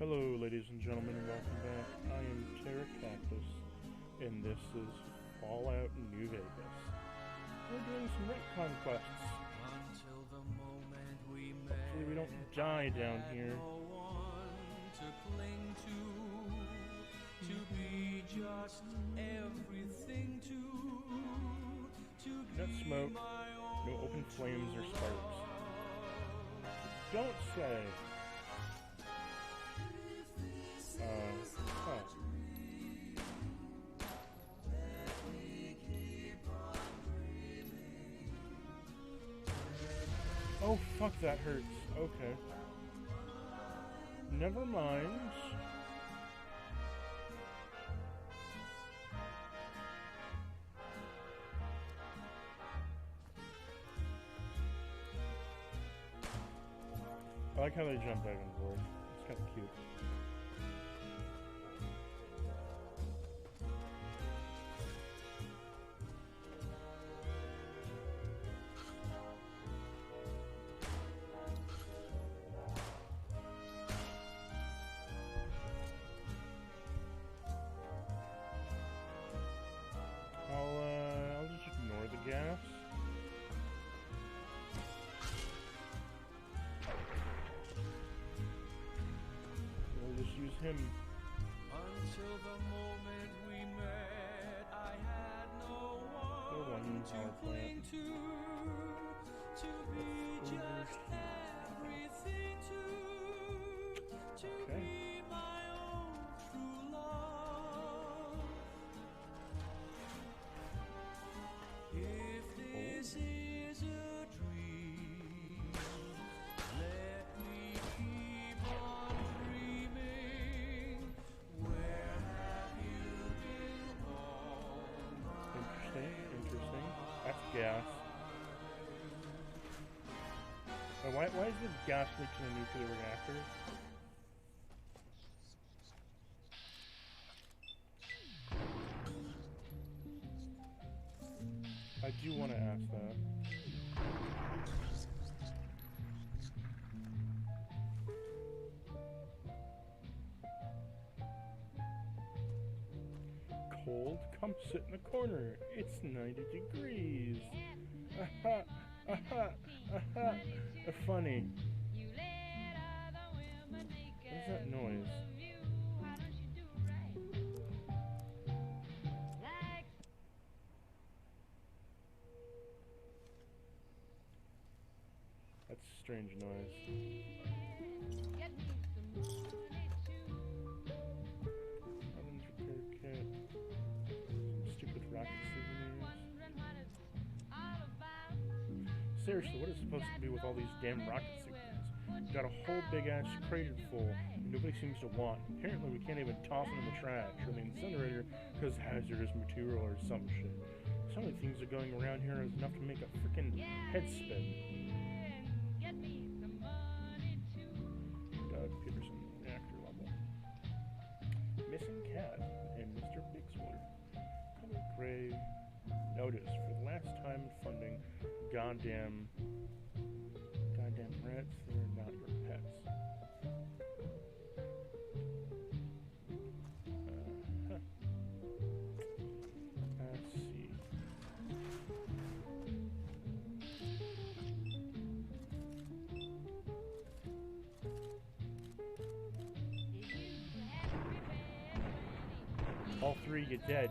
Hello, ladies and gentlemen, and welcome back. I am Terra Cactus, and this is Fallout New Vegas. We're doing some retcon quests. Until the moment we met, Hopefully we don't die down here. no one to cling to be just everything to No be smoke, my own no open flames or sparks. Don't say. Huh. Oh, fuck, that hurts. Okay. Never mind. I like how they jump back and forth. It's kind of cute. I'll just ignore the gas. We'll just use him. Until the moment we met, I had no one to cling to be just everything to be my own true love. If this is a dream, let me keep on dreaming. Where have you been all my Interesting. That's gas. Why is the gas leak in a nuclear reactor? I do want to ask that. Cold? Come sit in the corner. It's 90 degrees. Aha, aha, aha. Funny. What is that noise? That's a strange noise. Weapons repair kit. Some stupid rocket souvenirs. Seriously, what is supposed to be with all these damn rocket souvenirs? Got a whole big ass crater full, and nobody seems to want. Apparently, we can't even toss them in the trash or the incinerator because hazardous material or some shit. Some of the things that are going around here is enough to make a freaking head spin. Doug Peterson, reactor level. Missing cat and Mr. Bixwood. Color gray. Notice for the last time funding. Goddamn rats, they're not your pets. Let's see. All three get dead.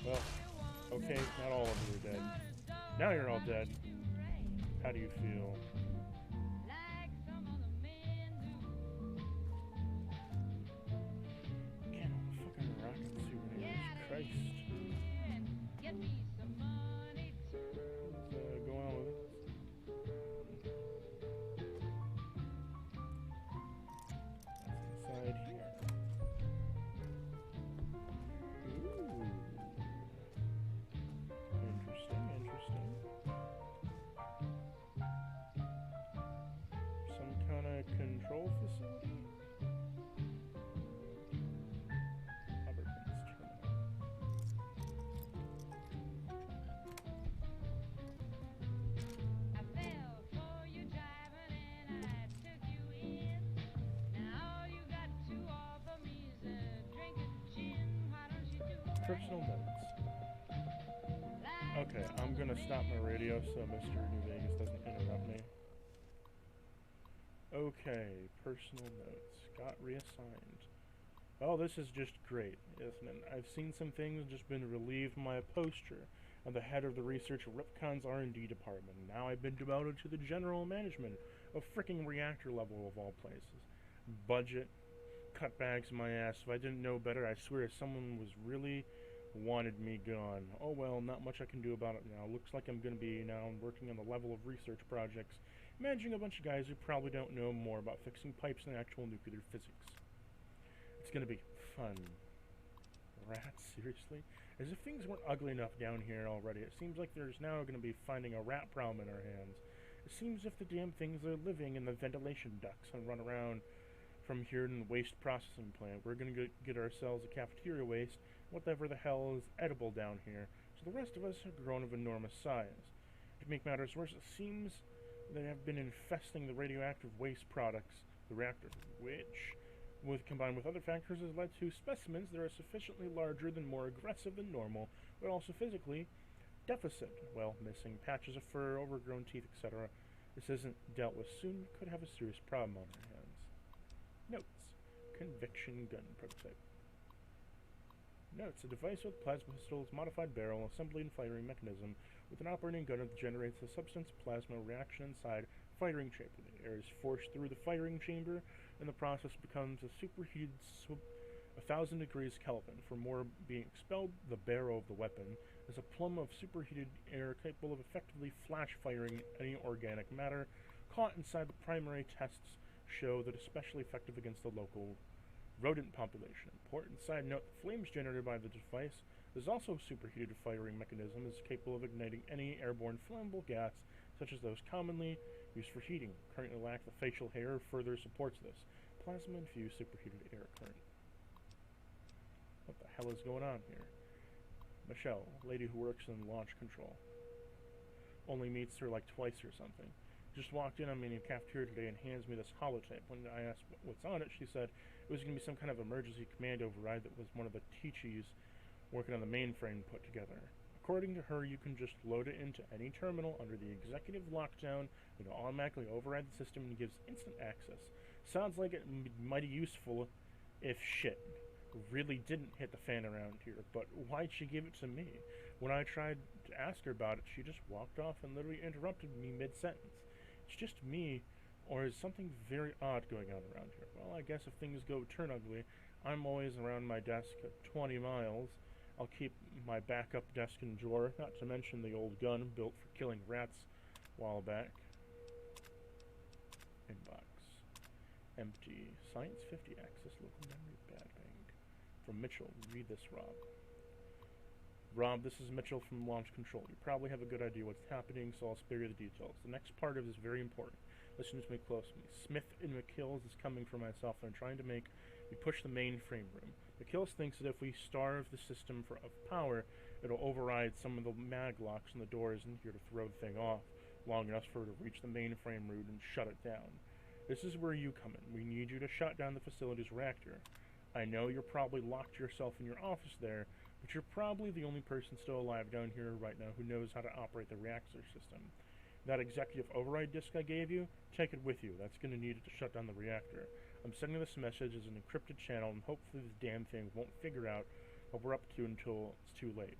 Well, okay, not all of you are dead. Now you're all dead. How do you feel? Again, all the fucking rocket souvenirs. Christ. Let's go on with it. That's inside here. Ooh. Interesting. Personal notes. Okay, I'm gonna stop my radio so Mr. New Vegas doesn't interrupt me. Okay, personal notes. Got reassigned. Oh, this is just great, isn't it? I've seen some things, just been relieved from my posture of the head of the research Ripcon's R&D department. Now I've been demoted to the general management of fricking reactor level of all places. Budget, cutbacks my ass. If I didn't know better, I swear someone was really wanted me gone. Oh well, not much I can do about it now. Looks like I'm gonna be now working on the level of research projects, managing a bunch of guys who probably don't know more about fixing pipes than actual nuclear physics. It's gonna be fun. Rats, seriously? As if things weren't ugly enough down here already, it seems like there's now gonna be finding a rat problem in our hands. It seems as if the damn things are living in the ventilation ducts and run around from here in the waste processing plant. We're gonna get ourselves a cafeteria waste, whatever the hell is edible down here, so the rest of us have grown of enormous size. To make matters worse, it seems they have been infesting the radioactive waste products, the reactor, which, combined with other factors, has led to specimens that are sufficiently larger than more aggressive than normal, but also physically deficit. Well, missing patches of fur, overgrown teeth, etc. This isn't dealt with soon, we could have a serious problem on our hands. Notes. Conviction gun prototype. Notes. A device with plasma pistols, modified barrel, assembly and firing mechanism, with an operating gun that generates a substance plasma reaction inside firing chamber. The air is forced through the firing chamber, and the process becomes a superheated 1,000 degrees Kelvin. For more being expelled, the barrel of the weapon is a plum of superheated air capable of effectively flash firing any organic matter caught inside the primary tests show that especially effective against the local rodent population. Important side note, the flames generated by the device is also a superheated firing mechanism is capable of igniting any airborne flammable gas, such as those commonly used for heating. Currently lack the facial hair further supports this. Plasma-infused superheated air current. What the hell is going on here? Michelle, lady who works in launch control. Only meets her like twice or something. Just walked in on me in the cafeteria today and hands me this holotape. When I asked what's on it, she said it was going to be some kind of emergency command override that was one of the teachees working on the mainframe put together. According to her, you can just load it into any terminal under the executive lockdown. It'll automatically override the system and gives instant access. Sounds like it would be mighty useful if shit really didn't hit the fan around here, but why'd she give it to me? When I tried to ask her about it, she just walked off and literally interrupted me mid-sentence. It's just me, or is something very odd going on around here? Well, I guess if things go turn ugly, I'm always around my desk at 20 miles. I'll keep my backup desk and drawer, not to mention the old gun built for killing rats a while back. Inbox. Empty. Science 50 access local memory bad bank. From Mitchell. Read this, Rob. Rob, this is Mitchell from Launch Control. You probably have a good idea what's happening, so I'll spare you the details. The next part of it is very important. Listen to me closely. Smith and McKills is coming for myself. They're trying to make me push the mainframe room. McKills thinks that if we starve the system of power, it'll override some of the mag locks on the doors in here to throw the thing off long enough for it to reach the mainframe route and shut it down. This is where you come in. We need you to shut down the facility's reactor. I know you're probably locked yourself in your office there, but you're probably the only person still alive down here right now who knows how to operate the reactor system. That executive override disk I gave you, take it with you. That's going to need it to shut down the reactor. I'm sending this message as an encrypted channel, and hopefully this damn thing won't figure out what we're up to until it's too late.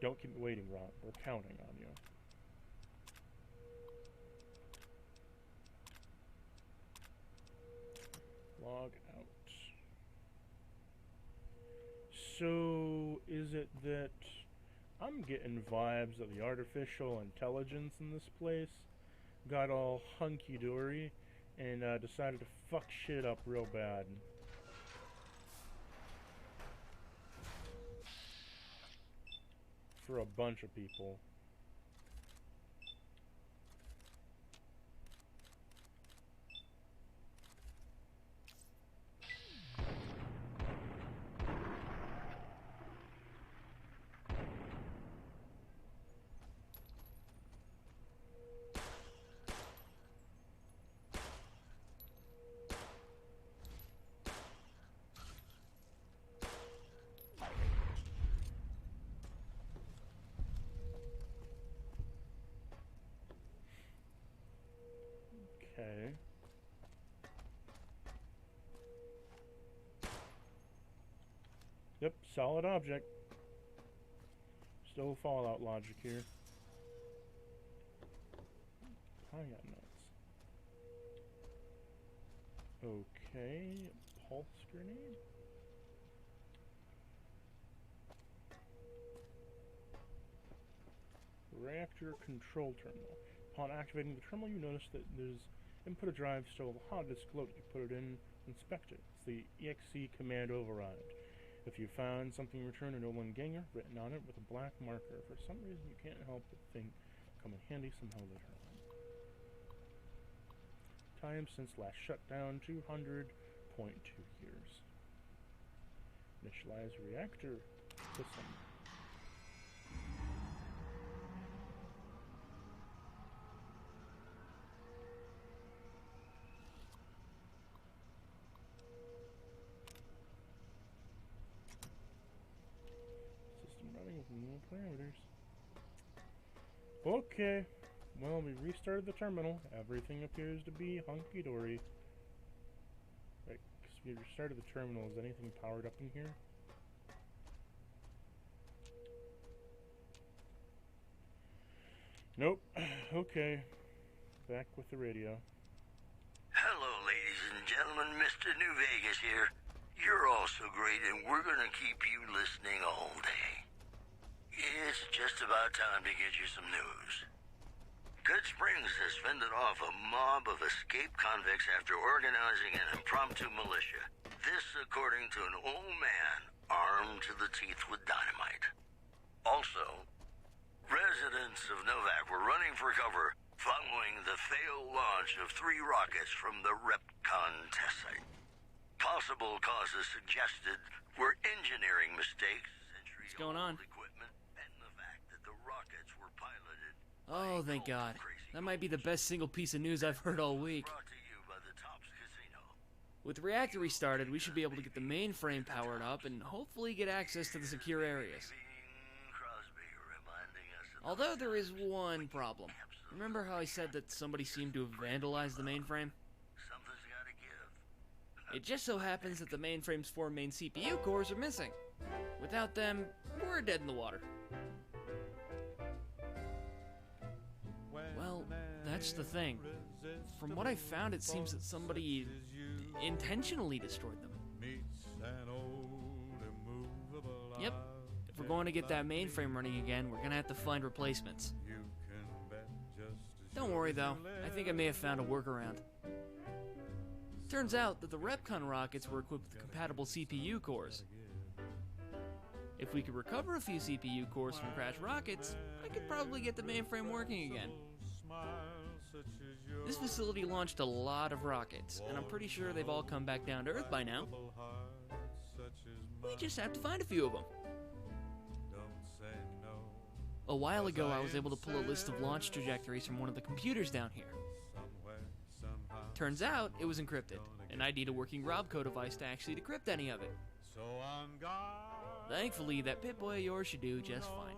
Don't keep me waiting, Rob. We're counting on you. Log out. So, is it that I'm getting vibes that the artificial intelligence in this place got all hunky-dory and decided to fuck shit up real bad? For a bunch of people. Okay. Yep, solid object. Still Fallout logic here. I got nuts. Okay, pulse grenade. Reactor control terminal. Upon activating the terminal, you notice that there's input a drive still hard disk loaded. You put it in, inspect it. It's the EXE command override. If you found something, return a Nolan Ganger written on it with a black marker. For some reason, you can't help but think come in handy somehow later on. Time since last shutdown, 200.2 years. Initialize reactor system. System running with no parameters. Okay. Well, we restarted the terminal. Everything appears to be hunky-dory. Right, because we restarted the terminal. Is anything powered up in here? Nope. Okay. Back with the radio. Hello, ladies and gentlemen. Mr. New Vegas here. You're all so great, and we're gonna keep you listening all day. It's just about time to get you some news. Good Springs has fended off a mob of escaped convicts after organizing an impromptu militia. This according to an old man armed to the teeth with dynamite. Also, residents of Novak were running for cover following the failed launch of 3 rockets from the Repcon test site. Possible causes suggested were engineering mistakes, What's going on? equipment, and the fact that the rockets were piloted. Oh, thank God. That might be the best single piece of news I've heard all week. Brought to you by the Tops Casino. With the reactor restarted, we should be able to get the mainframe powered up and hopefully get access to the secure areas. Crosby reminding us of Although there is one problem. Remember how I said that somebody seemed to have vandalized the mainframe? something's gotta give. It just so happens that the mainframe's 4 main CPU cores are missing. Without them, we're dead in the water. Well, that's the thing. From what I found, it seems that somebody intentionally destroyed them. Yep. If we're going to get that mainframe running again, we're gonna have to find replacements. Don't worry though, I think I may have found a workaround. Turns out that the Repcon rockets were equipped with compatible CPU cores. If we could recover a few CPU cores from crashed rockets, I could probably get the mainframe working again. This facility launched a lot of rockets, and I'm pretty sure they've all come back down to Earth by now. We just have to find a few of them. A while ago, I was able to pull a list of launch trajectories from one of the computers down here. Turns out, it was encrypted, and I'd need a working Robco device to actually decrypt any of it. Thankfully, that Pip-Boy of yours should do just fine.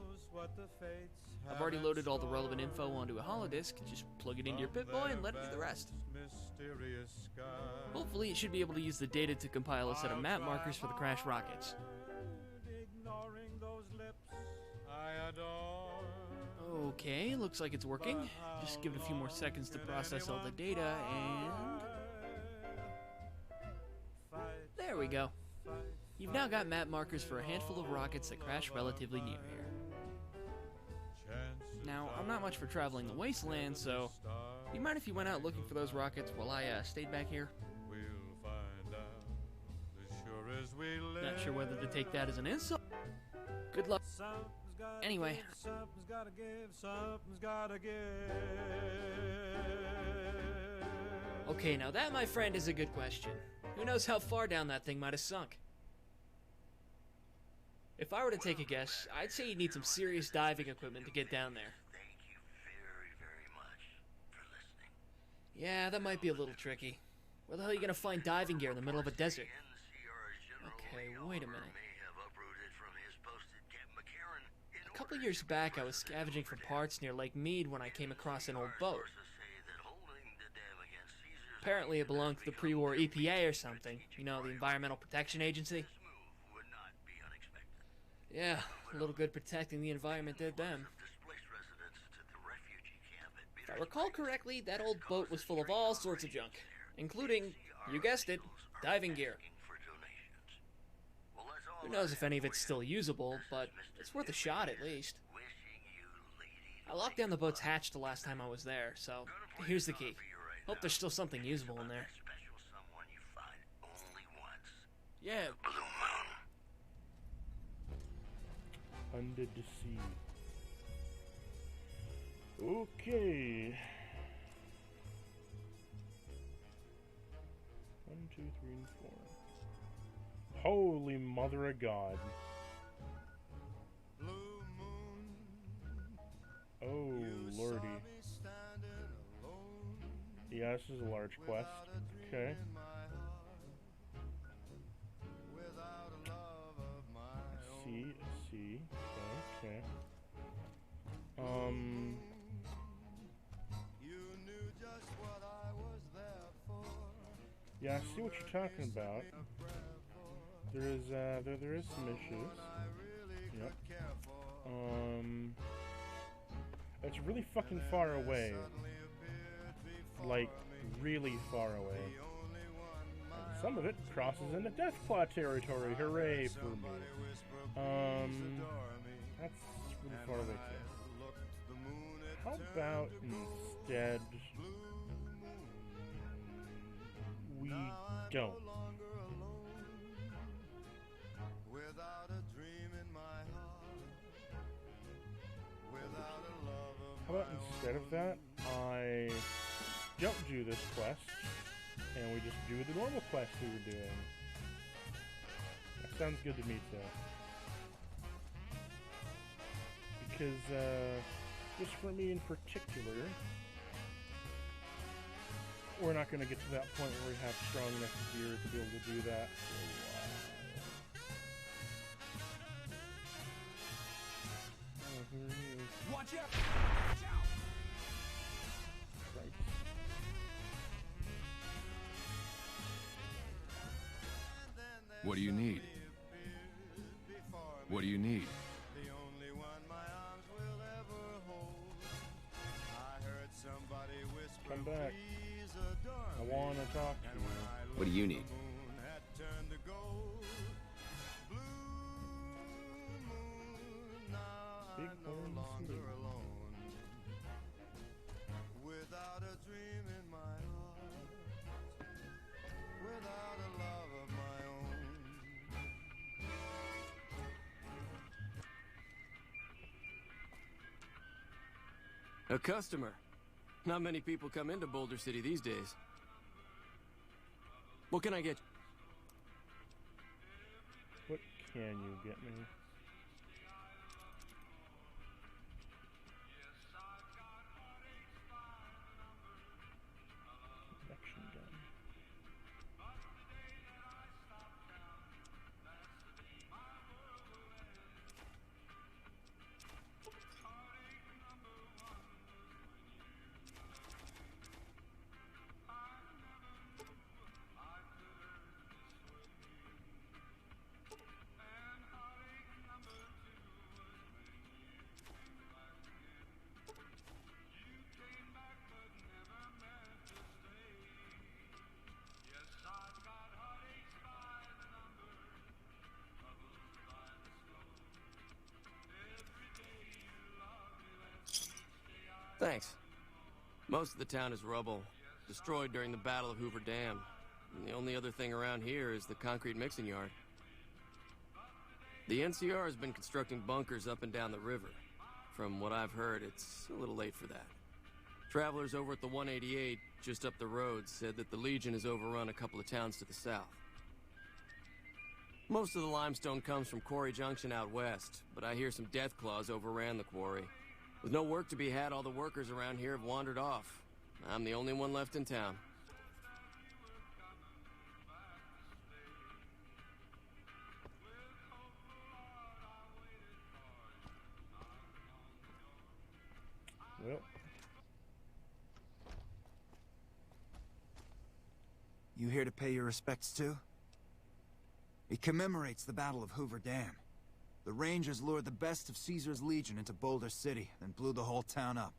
I've already loaded all the relevant info onto a holodisk, just plug it into your Pip-Boy and let it do the rest. Hopefully, it should be able to use the data to compile a set of map markers for the crashed rockets. Okay, looks like it's working. Just give it a few more seconds to process all the data, and... there we go. You've now got map markers for a handful of rockets that crash relatively near here. Now, I'm not much for traveling the wasteland, so... you mind if you went out looking for those rockets while I stayed back here? Not sure whether to take that as an insult. Good luck. Anyway. Okay, now that, my friend, is a good question. Who knows how far down that thing might have sunk? If I were to take a guess, I'd say you'd need some serious diving equipment to get down there. Thank you very, very much for listening. Yeah, that might be a little tricky. Where the hell are you gonna find diving gear in the middle of a desert? Okay, wait a minute. A couple years back, I was scavenging for parts near Lake Mead when I came across an old boat. Apparently it belonged to the pre-war EPA or something. You know, the Environmental Protection Agency. This move would not be unexpected. Yeah, a little good protecting the environment did them. Displaced residents to the refugee camp at If I recall correctly, that old boat was full of all sorts of junk, including, you guessed it, diving gear. for donations. Well, that's all Who knows if any of it's still usable, but it's worth a shot at least. wishing you ladies I locked down the boat's hatch the last time I was there, so here's the key. Hope there's still something usable in there. special someone you find only once. Yeah, Blue Moon. Under the sea. Okay. 1, 2, 3, and 4. Holy mother of God. Blue moon, Oh, you lordy. saw me standing alone Yeah, this is a large quest. without a dream Okay. in my heart, without a love of my own. See. Okay. You knew just what I was there for. Yeah, I see what you're talking about. There is some issues. I really Yep. could care for. It's really fucking far away. Suddenly appeared before Like, me. really far away. The only one my And some of it crosses into Deathclaw territory. Hooray for me. somebody whisper, Um, please adore me. That's really And far when away I too. looked, the moon it How turned about to gold. instead Blue moon. we Now I'm don't? no longer alone, without a dream in my heart, without a love of How about my instead of that, I don't do this quest, and we just do the normal quest we were doing? That sounds good to me too. Because, just for me in particular, we're not going to get to that point where we have strong enough gear to be able to do that for a while. Oh, who are you? Watch out! Watch out! Christ. What do you need? What do you need? The only one my arms will ever hold. I heard somebody whisper, Come back. please adore I me. want to talk to And you. when I What do you looked, need? the moon had turned to gold. Blue moon, now Big I'm no horns longer and- alone, without a dream in my heart, without a love of my own. A customer. Not many people come into Boulder City these days. What can I get? What can you get me? Convection gun. Thanks. Most of the town is rubble, destroyed during the Battle of Hoover Dam. And the only other thing around here is the concrete mixing yard. The NCR has been constructing bunkers up and down the river. From what I've heard, it's a little late for that. Travelers over at the 188, just up the road, said that the Legion has overrun a couple of towns to the south. Most of the limestone comes from Quarry Junction out west, but I hear some Deathclaws overran the quarry. With no work to be had, all the workers around here have wandered off. I'm the only one left in town. Well. You here to pay your respects too? It commemorates the Battle of Hoover Dam. The Rangers lured the best of Caesar's Legion into Boulder City, then blew the whole town up.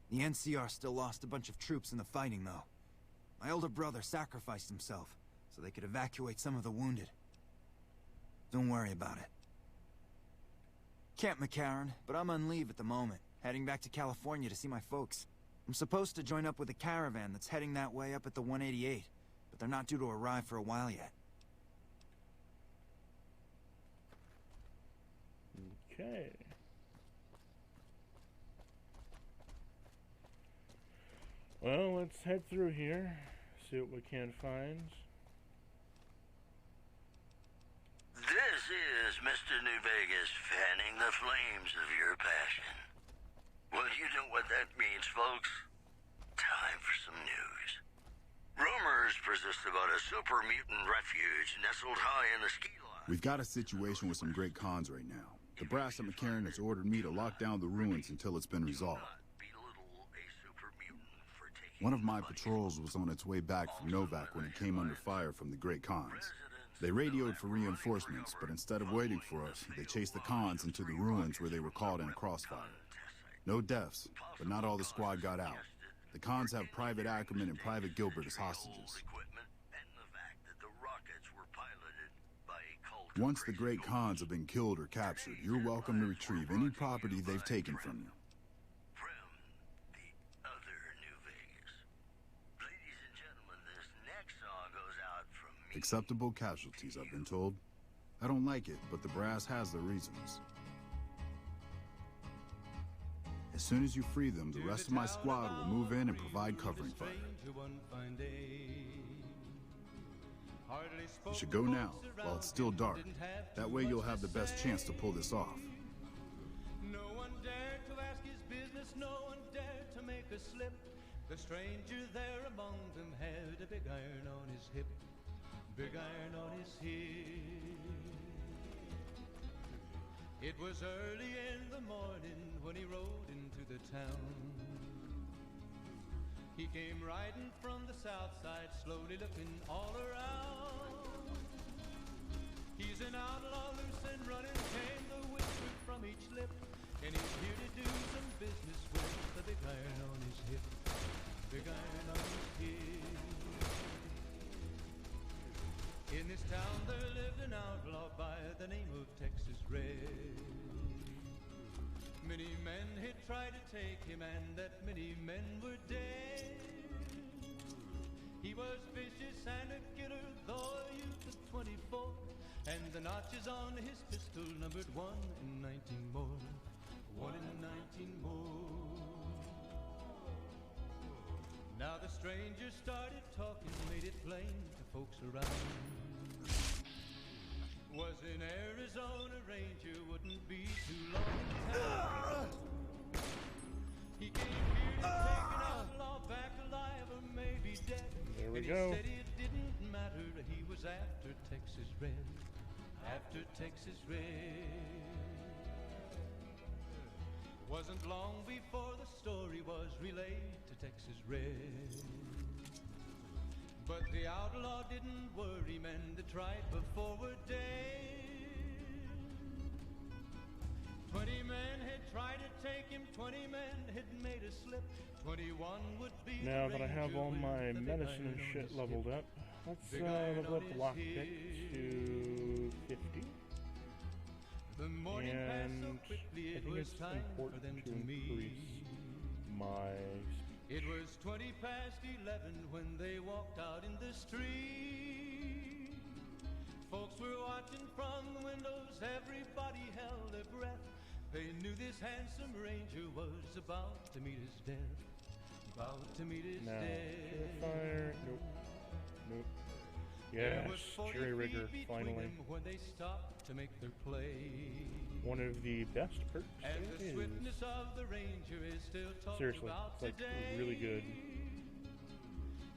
The NCR still lost a bunch of troops in the fighting, though. My older brother sacrificed himself so they could evacuate some of the wounded. Don't worry about it. Camp McCarran, but I'm on leave at the moment, heading back to California to see my folks. I'm supposed to join up with a caravan that's heading that way up at the 188, but they're not due to arrive for a while yet. Okay. Well, let's head through here, see what we can find. This is Mr. New Vegas fanning the flames of your passion. Well, you know what that means, folks. Time for some news. Rumors persist about a super mutant refuge nestled high in the ski line. We've got a situation with some great cons right now. The brass at McCarran has ordered me to lock down the ruins until it's been resolved. One of my patrols was on its way back from Novak when it came under fire from the great cons. They radioed for reinforcements, but instead of waiting for us, they chased the cons into the ruins where they were caught in a crossfire. No deaths, but not all the squad got out. The cons have Private Ackerman and Private Gilbert as hostages. Once the great cons have been killed or captured, you're welcome to retrieve any property they've taken from you. Acceptable casualties, I've been told. I don't like it, but the brass has their reasons. As soon as you free them, the rest of my squad will move in and provide covering fire. You should go now, while it's still dark. That way you'll have the best chance to pull this off. No one dared to ask his business, no one dared to make a slip. The stranger there among them had a big iron on his hip. Big iron on his hip. It was early in the morning when he rode into the town. He came riding from the south side, slowly looking all around. He's an outlaw, loose and running, came the whisper from each lip. And he's here to do some business with the big iron on his hip. Big iron on his hip. In this town there lived an outlaw by the name of Texas Red. Many men had tried to take him, and that many men were dead. He was vicious and a killer, though a youth of 24, and the notches on his pistol numbered 1 in 19 more. 1 in 19 more. Now the stranger started talking, made it plain to folks around. Was an Arizona Ranger, wouldn't be too long in town. He came here to take an outlaw back alive or maybe dead. There we and go. He said it didn't matter, he was after Texas Red. After Texas Red. Wasn't long before the story was relayed to Texas Red. But the outlaw didn't worry, men that tried before were dead. 20 men had tried to take him, 20 men had made a slip. 21 would be Now that I have all my medicine and shit leveled up, let's level up the lockpick to 50. And I think it's important to increase my It was 20 past 11 when they walked out in the street. Folks were watching from the windows, everybody held their breath. They knew this handsome ranger was about to meet his death. About to meet his death. Fire. Nope. Nope. Yes, jury rigger, finally. When they stopped to make their play. One of the best perks And there the is. swiftness of the ranger is still talked Seriously, about it's like today. really good.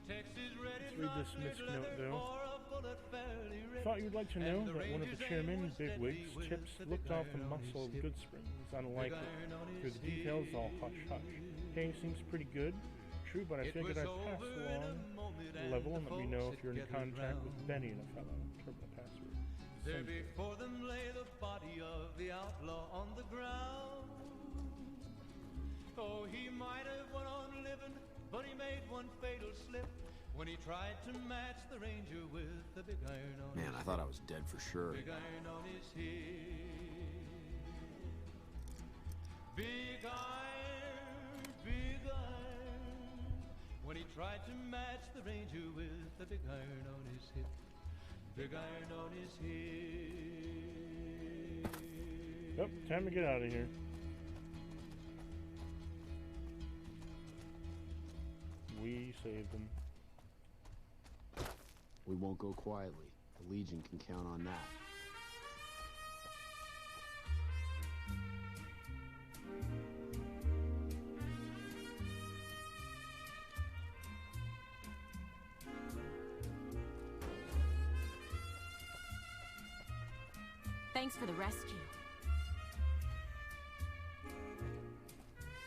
Texas Red Let's is read not this good missed leather note, though. or a bullet fairly ripped. Thought you'd like to know And the that one of the ranger's chairman, aim was bigwigs, deadly tips with the looked big off the iron on muscle his of hip. good springs. Unlikely. Big iron on Through his the details, all hush hush. Hey, seems pretty good. True, but I figured I'd pass along the level and let me know if you're in contact with Benny and a fellow. Turbo password. There before them lay the body of the outlaw on the ground. Oh, he might have went on living, but he made one fatal slip when he tried to match the ranger with the big iron on his Man, I thought I was dead for sure. Big iron on his hip. Big iron, big iron. When he tried to match the ranger with the big iron on his hip. Big iron on his hip. Yep, time to get out of here. We saved them. We won't go quietly. The Legion can count on that. Thanks for the rescue.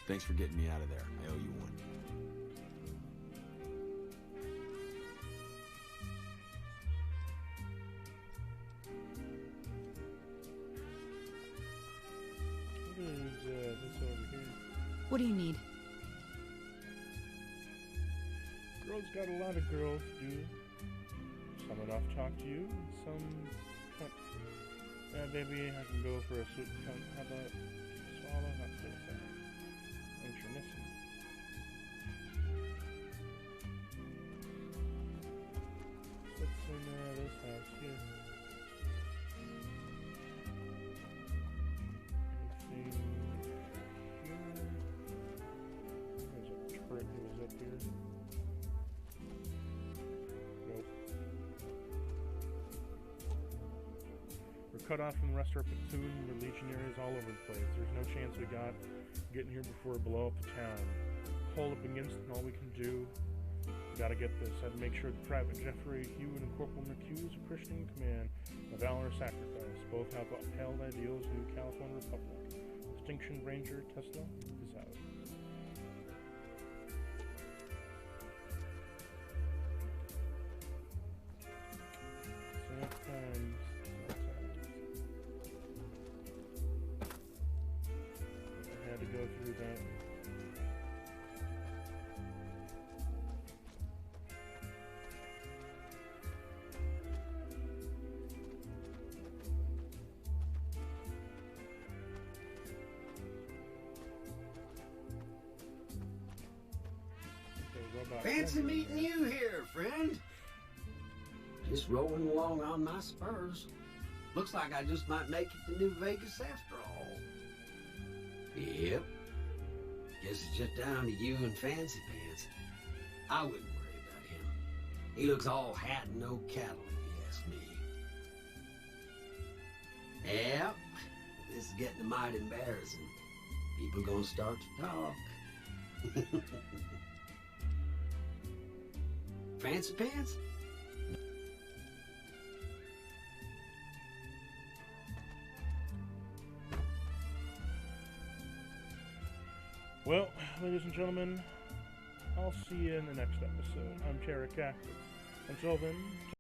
Thanks for getting me out of there. I owe you one. What is this over here? What do you need? Girls got a lot of girls, do. Some enough talk to you, and some don't. Yeah, baby, I can go for a sweet cunt. How about swallow? Not say so. Thanks for missing. What's in this house here? Anything here? There's a turret that was up here. Nope. We're cut off from the rest of our platoon. We're legionaries all over the place. There's no chance we got getting here before we blow up the town. Hold up against it, and all we can do. We gotta get this. I'd make sure that Private Jeffrey Hugh and Corporal McHugh's a Christian command, a valor sacrifice. Both have upheld ideals of the California Republic. Distinction Ranger Tesla is out. Sometimes. I had to go through that. Fancy meeting you here, friend. Just rolling along on my spurs. Looks like I just might make it to New Vegas after all. Yep. Guess it's just down to you and Fancy Pants. I wouldn't worry about him. He looks all hat and no cattle, if you ask me. Yep. This is getting mighty embarrassing. People gonna start to talk. Fancy Pants? Well, ladies and gentlemen, I'll see you in the next episode. I'm Terra Cactus. Until then,